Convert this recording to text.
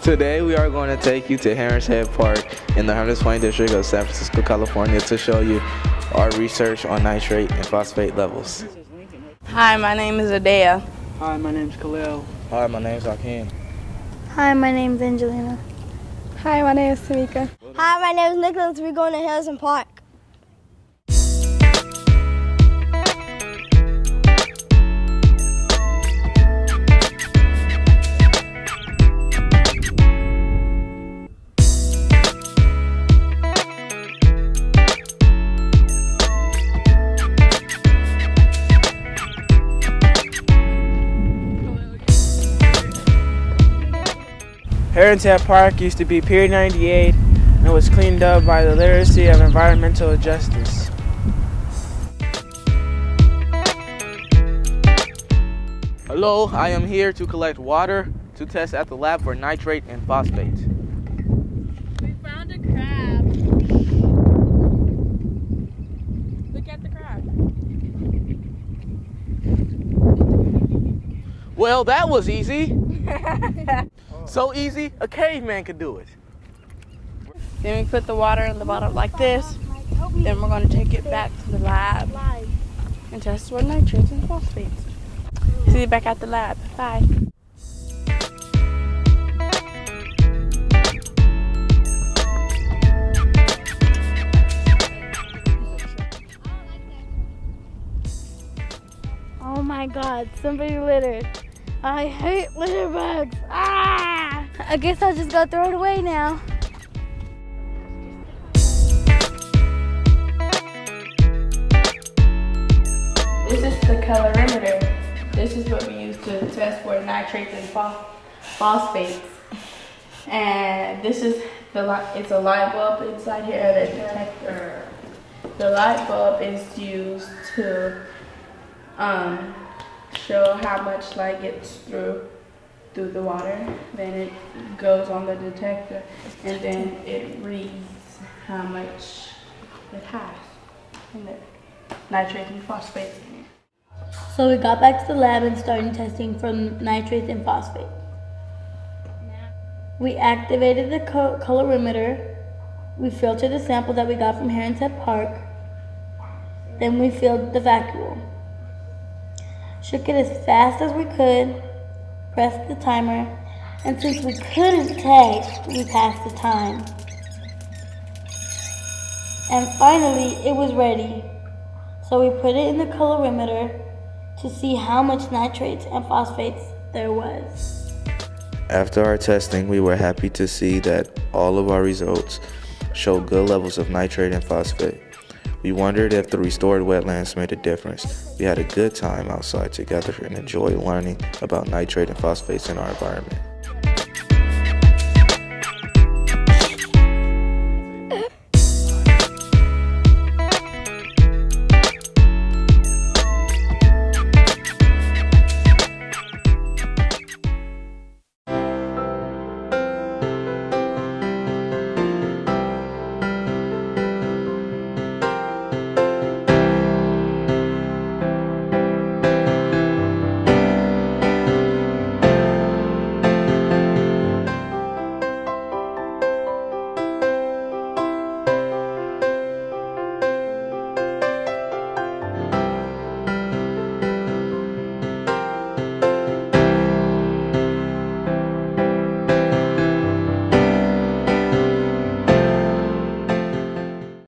Today we are going to take you to Watershed Park in the Hunters Point District of San Francisco, California to show you our research on nitrate and phosphate levels. Hi, my name is Adea. Hi, my name's Khalil. Hi, my name's Akeem. Hi, my name's Angelina. Hi, my name is Tamika. Hi, my name is Nicholas. We're going to Harrison Park. Watershed Park used to be Pier 98 and was cleaned up by the Literacy of Environmental Justice. Hello, I am here to collect water to test at the lab for nitrate and phosphate. We found a crab. Look at the crab. Well, that was easy. So easy, a caveman could do it. Then we put the water in the bottle like this. Then we're going to take it back to the lab and test for nitrates and phosphates. See you back at the lab. Bye. Oh my God, somebody littered. I hate litter bugs. Ah! I guess I'll just go throw it away now. This is the colorimeter. This is what we use to test for nitrates and phosphates. And this is it's a light bulb inside here, the detector. The light bulb is used to show how much light gets through the water. Then it goes on the detector, and then it reads how much it has in there, nitrates and phosphates in it. So we got back to the lab and started testing for nitrates and phosphate. We activated the colorimeter. We filtered the sample that we got from Watershed Park. Then we filled the vacuole. Shook it as fast as we could, pressed the timer, and since we couldn't taste, we passed the time. And finally, it was ready. So we put it in the colorimeter to see how much nitrates and phosphates there was. After our testing, we were happy to see that all of our results showed good levels of nitrate and phosphate. We wondered if the restored wetlands made a difference. We had a good time outside together and enjoyed learning about nitrate and phosphates in our environment.